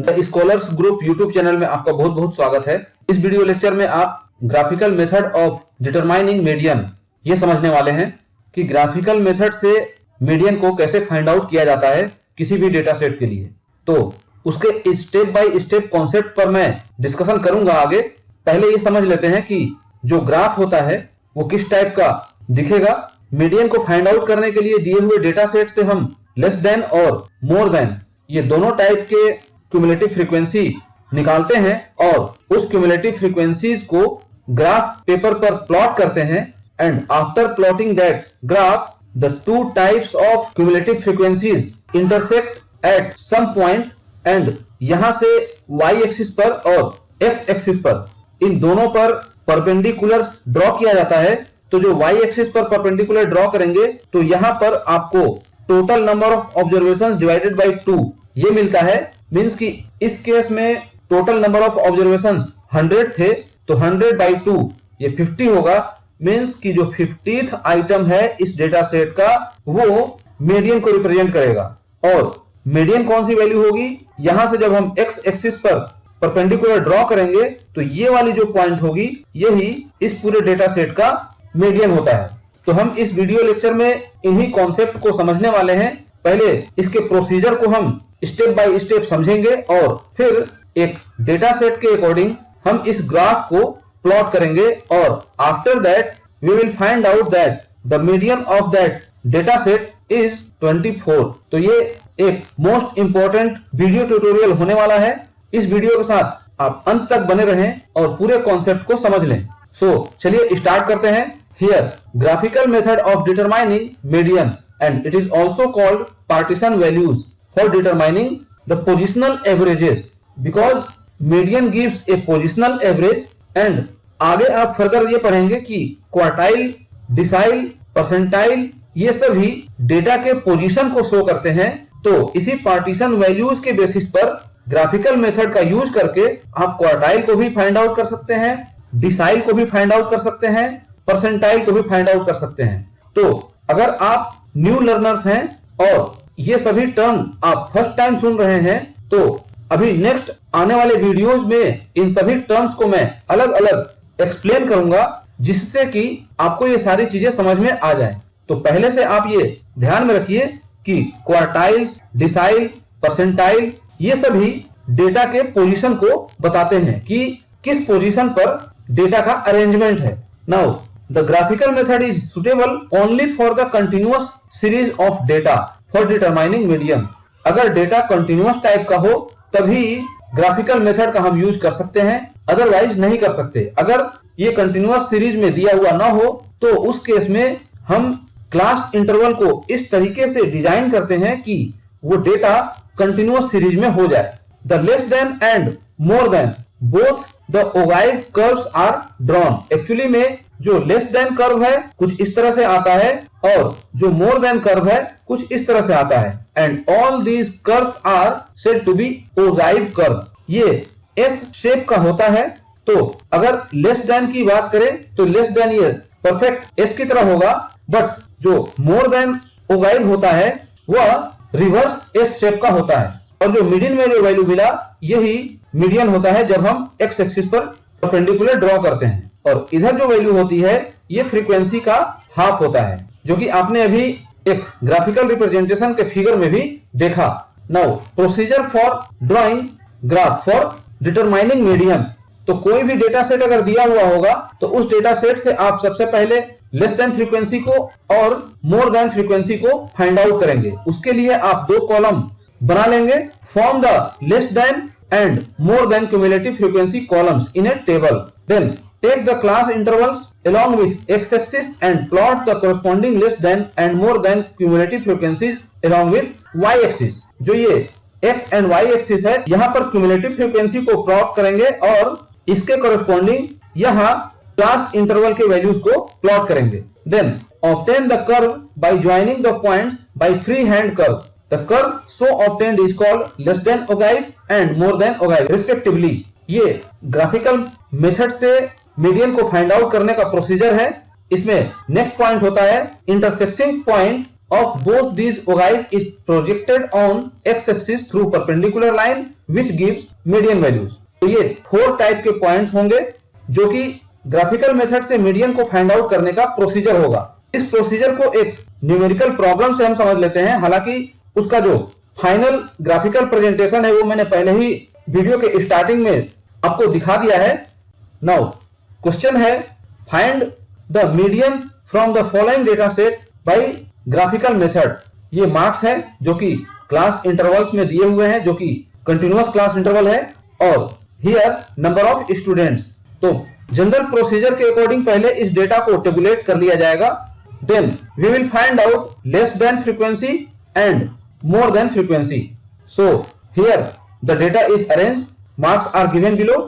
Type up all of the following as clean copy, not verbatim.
The scholars group YouTube channel में आपका बहुत बहुत स्वागत है। इस वीडियो लेक्चर में आप graphical method of determining median ये समझने वाले हैं कि ग्राफिकल मेथड से मीडियन को कैसे फाइंड आउट किया जाता है किसी भी डेटा सेट के लिए। तो उसके स्टेप बाय स्टेप कॉन्सेप्ट पर मैं डिस्कशन करूंगा आगे। पहले ये समझ लेते हैं कि जो ग्राफ होता है वो किस टाइप का दिखेगा। मीडियन को फाइंड आउट करने के लिए दिए हुए डेटा सेट से हम लेस देन और मोर देन ये दोनों टाइप के क्यूमुलेटिव फ्रीक्वेंसी निकालते हैं और उस क्यूमुलेटिव फ्रीक्वेंसीज को ग्राफ पेपर पर प्लॉट करते हैं। And after plotting that graph the two types of cumulative frequencies intersect at some point and यहां से y एक्सिस पर और x एक्सिस पर इन दोनों पर परपेंडिकुलर्स ड्रॉ किया जाता है। तो जो y एक्सिस पर परपेंडिकुलर ड्रॉ करेंगे तो यहां पर आपको total number of observations divided by 2 ये मिलता है। मींस कि इस केस में टोटल नंबर ऑफ ऑब्जर्वेशंस 100 थे तो 100 बाय 2 ये 50 होगा। मींस कि जो 50th आइटम है इस डेटा सेट का वो मीडियन को रिप्रेजेंट करेगा। और मीडियन कौन सी वैल्यू होगी, यहां से जब हम x एक्सिस पर परपेंडिकुलर ड्रॉ करेंगे तो ये वाली जो पॉइंट होगी यही इस पूरे डेटा सेट का मीडियन होता है। तो हम इस वीडियो लेक्चर में इन्हीं कॉन्सेप्ट को समझने वाले हैं। पहले इसके प्रोसीजर को हम स्टेप बाय स्टेप समझेंगे और फिर एक डेटा सेट के अकॉर्डिंग हम इस ग्राफ को प्लॉट करेंगे और after that we will find out that the median of that data set is 24। तो ये एक मोस्ट इंपॉर्टेंट वीडियो ट्यूटोरियल होने वाला है। इस वीडियो के साथ आप अंत तक बने रहें और पूरे कॉन्सेप्ट को समझ लें। सो चलिए स्टार्ट करते हैं। Here graphical method of determining median and it is also called partition values for determining the positional averages because median gives a positional average। and आगे आप फर्दर ये पढ़ेंगे कि क्वार्टाइल, डिसाइल, परसेंटाइल ये सभी डेटा के पोजीशन को show करते हैं। तो इसी पार्टीशन वैल्यूज के बेसिस पर ग्राफिकल मेथड का यूज करके आप क्वार्टाइल को भी फाइंड आउट कर सकते हैं, डिसाइल को भी फाइंड आउट कर सकते हैं, परसेंटाइल को भी फाइंड आउट कर सकते हैं। तो अगर आप न्यू लर्नर्स हैं और ये सभी टर्म आप फर्स्ट टाइम सुन रहे हैं तो अभी नेक्स्ट आने वाले वीडियोस में इन सभी टर्म्स को मैं अलग अलग एक्सप्लेन करूंगा जिससे कि आपको ये सारी चीजें समझ में आ जाए। तो पहले से आप ये ध्यान में रखिए कि क्वार्टाइल्स, डिसाइल, परसेंटाइल ये सभी डेटा के पोजीशन को बताते हैं कि किस पोजीशन पर डेटा का अरेंजमेंट है। Now the graphical method is suitable only for the continuous series of data for determining median। अगर डेटा कंटिन्यूअस टाइप का हो तभी ग्राफिकल मेथड का हम यूज कर सकते हैं, अदरवाइज नहीं कर सकते। अगर ये कंटिन्यूअस सीरीज में दिया हुआ ना हो तो उस केस में हम क्लास इंटरवल को इस तरीके से डिजाइन करते हैं कि वो डेटा कंटिन्यूअस सीरीज में हो जाए। The less than and more than both the ogive curves are drawn. Actually में जो लेस देन कर्व है कुछ इस तरह से आता है और जो मोर देन कर्व है कुछ इस तरह से आता है। And all these curves are said to be ogive curve. ये एस शेप का होता है। तो अगर लेस देन की बात करें तो लेस देन ये परफेक्ट एस की तरह होगा, बट जो मोर देन ओगाइव होता है वह रिवर्स एस शेप का होता है। और जो मीडियन में जो वैल्यू मिला यही मीडियन होता है जब हम एक्स एक्सिस पर परपेंडिकुलर ड्रॉ करते हैं। और इधर जो वैल्यू होती है ये फ्रीक्वेंसी का हाफ होता है जो कि आपने अभी एक ग्राफिकल रिप्रेजेंटेशन के फिगर में भी देखा। Now procedure for drawing graph for determining median. तो कोई भी डेटा सेट अगर दिया हुआ होगा तो उस डेटा सेट से आप सबसे पहले लेस देन फ्रीक्वेंसी को और मोर देन फ्रीक्वेंसी को फाइंड आउट करेंगे। उसके लिए आप दो कॉलम बना लेंगे। Form the less then and more than cumulative frequency columns in a table। Then take the class intervals along with x-axis and plot the corresponding less than and more than cumulative frequencies along with y-axis। जो ये x and y-axis है यहाँ पर cumulative frequency को plot करेंगे और इसके corresponding यहाँ क्लास इंटरवल के वैल्यूज को प्लॉट करेंगे। Then obtain the curve by joining the points by freehand curve। The curve so obtained is called less than ogive and more than ogive respectively। ये graphical method से median को find out करने का procedure है। इसमें next point होता है intersecting point of both these ogive is projected on x-axis through perpendicular line which gives median values। तो ये 4 टाइप के पॉइंट्स होंगे जो कि ग्राफिकल मेथड से मीडियन को फाइंड आउट करने का प्रोसीजर होगा। इस प्रोसीजर को एक न्यूमेरिकल प्रॉब्लम से हम समझ लेते हैं, हालांकि उसका जो फाइनल ग्राफिकल प्रेजेंटेशन है वो मैंने पहले ही वीडियो के स्टार्टिंग में आपको दिखा दिया है। नाउ क्वेश्चन है find the median from the following data set by graphical method. ये मार्क्स है जो कि क्लास इंटरवल्स में दिए हुए हैं, जो कि कंटिन्यूअस क्लास इंटरवल है, और हियर नंबर ऑफ स्टूडेंट्स। तो जनरल प्रोसीजर के अकॉर्डिंग पहले इस डेटा को टेबुलेट कर लिया जाएगा, then we will find out less than frequency and more than frequency. So here the data is arranged, marks are given below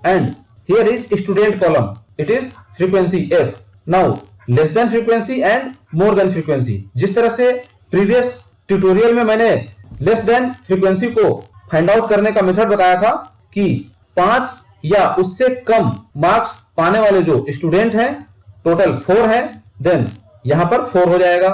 and here is student column, it is frequency f। now less than frequency and more than frequency, जिस तरह से previous tutorial में मैंने less than frequency को find out करने का method बताया था कि 5 या उससे कम मार्क्स पाने वाले जो स्टूडेंट हैं, टोटल 4 है, देन यहां पर 4 हो जाएगा।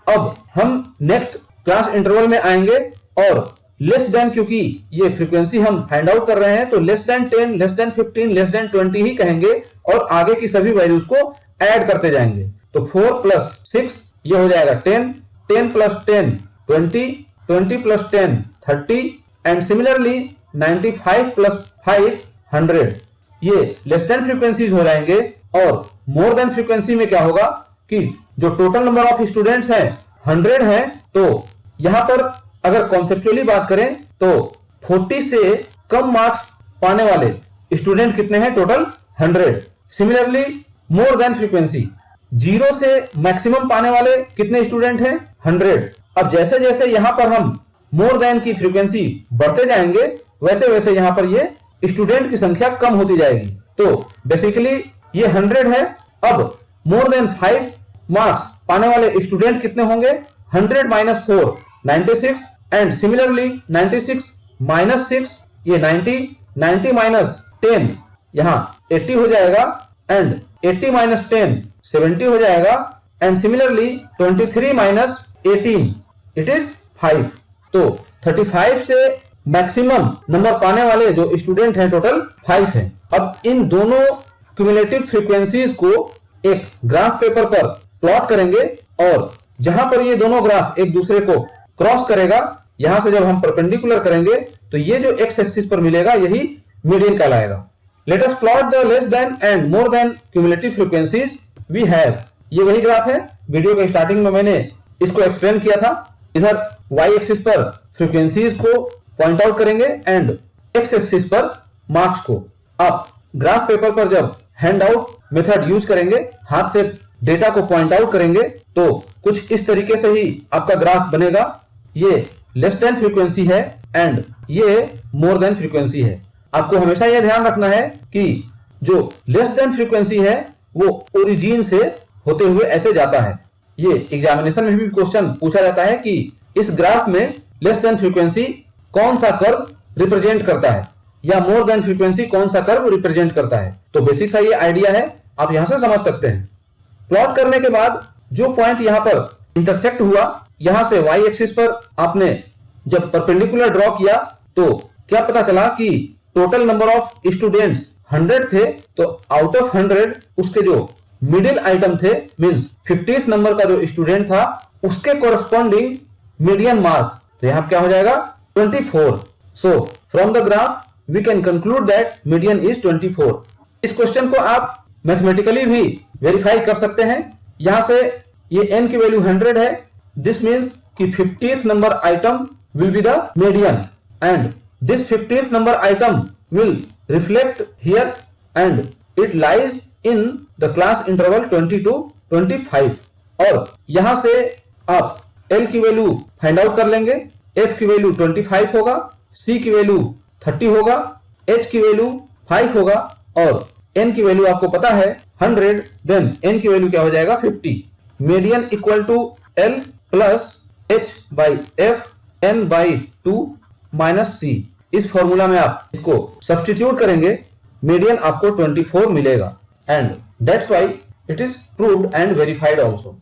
अब हम नेक्स्ट क्लास इंटरवल में आएंगे और लेस देन, क्योंकि ये फ्रीक्वेंसी हम फाइंड आउट कर रहे हैं, तो less than 10, less than 15, less than 20 ही कहेंगे और आगे की सभी वैल्यूज को ऐड करते जाएंगे। तो 4 प्लस 6 ये हो जाएगा 10, 10 plus 10 20, 20 plus 10 30 and similarly 95 plus 5 100। ये लेस देन फ्रीक्वेंसीज हो जाएंगे। और मोर देन फ्रीक्वेंसी में क्या होगा कि जो टोटल नंबर ऑफ स्टूडेंट्स हैं 100 है, तो यहां पर अगर कॉन्सेप्चुअली बात करें तो 40 से कम मार्क्स पाने वाले स्टूडेंट कितने हैं, टोटल 100। सिमिलरली मोर देन फ्रीक्वेंसी, 0 से मैक्सिमम पाने वाले कितने स्टूडेंट हैं, 100। अब जैसे जैसे यहां पर हम मोर देन की फ्रीक्वेंसी बढ़ते जाएंगे वैसे वैसे यहां पर ये स्टूडेंट की संख्या कम होती जाएगी। तो बेसिकली ये 100 है। अब मोर देन 5 मार्क्स पाने वाले स्टूडेंट कितने होंगे, 100 माइनस 4 96 एंड सिमिलरली 96 माइनस 6 ये 90, 90 माइनस 10 यहाँ 80 हो जाएगा एंड 80 माइनस 10 70 हो जाएगा and similarly 23 minus 18 it is 5। तो 35 से मैक्सिमम नंबर पाने वाले जो स्टूडेंट हैं टोटल 5 हैं। अब इन दोनों क्यूमुलेटिव फ्रीक्वेंसीज को एक ग्राफ पेपर पर प्लॉट करेंगे और जहां पर ये दोनों ग्राफ एक दूसरे को क्रॉस करेगा, यहां से जब हम परपेंडिकुलर करेंगे तो ये जो एक्स एक्सिस पर मिलेगा यही मीडियन कहलाएगा। Let us plot the less than and more than cumulative frequencies we have. ये वही ग्राफ है, वीडियो के स्टार्टिंग में मैंने इसको एक्सप्लेन किया था। इधर वाई एक्सिस पर फ्रीक्वेंसीज को पॉइंट आउट करेंगे एंड एक्स एक्सिस पर मार्क्स को। आप ग्राफ पेपर पर जब हैंड आउट मेथड यूज करेंगे, हाथ से डेटा को पॉइंट आउट करेंगे, तो कुछ इस तरीके से ही आपका ग्राफ बनेगा। ये लेस देन फ्रीक्वेंसी है एंड ये मोर देन फ्रीक्वेंसी है। आपको हमेशा यह ध्यान रखना है कि जो लेस देन फ्रीक्वेंसी है वो ओरिजिन से होते हुए ऐसे जाता है। ये एग्जामिनेशन में भी क्वेश्चन पूछा जाता है कि इस ग्राफ में लेस देन फ्रीक्वेंसी कौन सा कर्व रिप्रेजेंट करता है या मोर देन फ्रीक्वेंसी कौन सा कर्व रिप्रेजेंट करता है। तो बेसिक सा ये आइडिया है, आप यहां से समझ सकते हैं। प्लॉट करने के बाद जो पॉइंट यहां पर इंटरसेक्ट हुआ, यहां से वाई एक्सिस पर आपने जब परपेंडिकुलर ड्रॉ किया तो क्या पता चला कि टोटल नंबर ऑफ स्टूडेंट्स 100 थे, तो आउट ऑफ 100 उसके जो मिडिल आइटम थे, मींस 50th नंबर का जो स्टूडेंट था उसके कोरस्पॉन्डिंग मीडियन मार्क, तो यहां क्या हो जाएगा 24। So from the graph we can conclude that median is 24। इस क्वेश्चन को आप मैथमेटिकली भी वेरीफाई कर सकते हैं। यहां से ये n की वैल्यू 100 है, दिस मीन्स कि 50th number item will be the median and this 50th number item will reflect here and it lies in the class interval 20 to 25। और यहां से आप L की वैल्यू फाइंड आउट कर लेंगे, F की वैल्यू 25 होगा, C की वैल्यू 30 होगा, H की वैल्यू 5 होगा और n की वैल्यू आपको पता है 100, देन n की वैल्यू क्या हो जाएगा 50। Median equal to L plus H by F n by 2 minus C। इस फॉर्मूला में आप इसको सब्स्टिट्यूट करेंगे, मीडियन आपको 24 मिलेगा and that's why it is proved and verified also.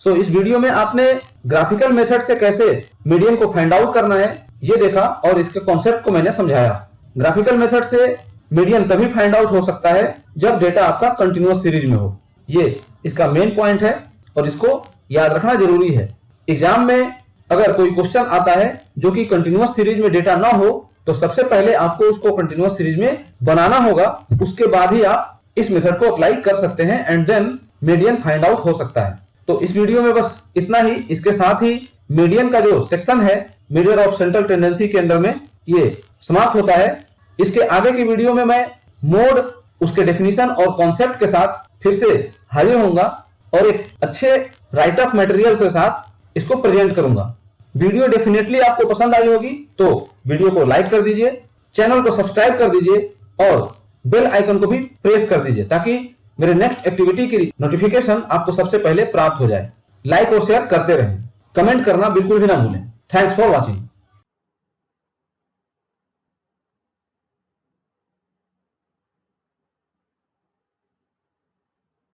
So इस वीडियो में आपने ग्राफिकल मेथड से कैसे मीडियन को फाइंड आउट करना है ये देखा और इसके कॉन्सेप्ट को मैंने समझाया। ग्राफिकल मेथड से मीडियन तभी फाइंड आउट हो सकता है जब डेटा आपका कंटिन्यूअस सीरीज में हो। ये इसका मेन पॉइंट है और इसको याद रखना जरूरी है। एग्जाम में अगर कोई क्वेश्चन आता है जो कि कंटिन्यूअस सीरीज में डेटा ना हो तो सबसे पहले आपको उसको कंटिन्यूअस सीरीज में बनाना होगा, उसके बाद ही आप इस मेथड को अप्लाई कर सकते हैं and then median find out हो सकता है। तो इस वीडियो में बस इतना ही। इसके साथ ही मीडियन का जो सेक्शन है मेजर ऑफ सेंट्रल टेंडेंसी के अंदर में ये समाप्त होता है। इसके आगे की वीडियो में मैं मोड, उसके डेफिनेशन और कॉन्सेप्ट के साथ फिर से हाजिर होऊंगा और एक अच्छे राइट अप मटेरियल के साथ इसको प्रेजेंट करूंगा। वीडियो डेफिनेटली आपको पसंद आई होगी तो वीडियो को लाइक कर दीजिए, चैनल को सब्सक्राइब कर दीजिए और बेल आइकन को भी प्रेस कर दीजिए ताकि मेरे नेक्स्ट एक्टिविटी की नोटिफिकेशन आपको सबसे पहले प्राप्त हो जाए। लाइक और शेयर करते रहें, कमेंट करना बिल्कुल भी ना भूलें। Thanks for watching.